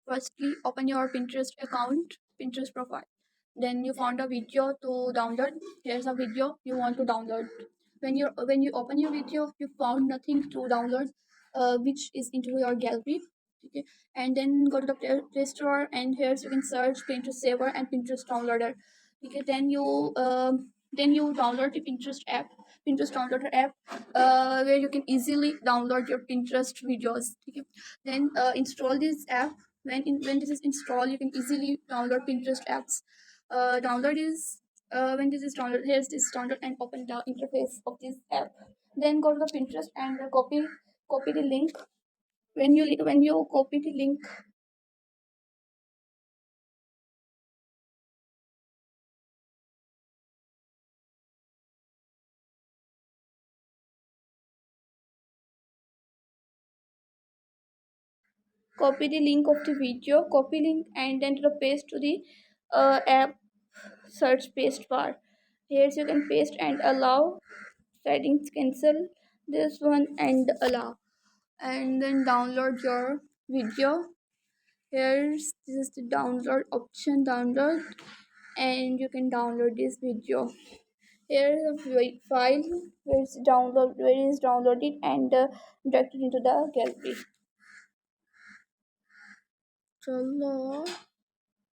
Firstly, open your Pinterest account, Pinterest profile. Then you found a video to download. Here's a video you want to download. When you open your video, you found nothing to download, which is into your gallery. Okay, and then go to the Play Store, and here you can search Pinterest Saver and Pinterest Downloader. Okay, then you download the Pinterest Downloader app, where you can easily download your Pinterest videos. Okay, then install this app. When this is installed, you can easily download Pinterest apps. Download is When this is downloaded, here's this download and open the interface of this app. Then go to the Pinterest and copy the link. When you copy the link, copy the link of the video, copy link, and then to the paste to the app search paste bar. Here you can paste and allow settings, cancel this one and allow, and then download your video. Here's This is the download option, download, and you can download this video. Here is a file where is downloaded and drag it into the gallery. Chalo.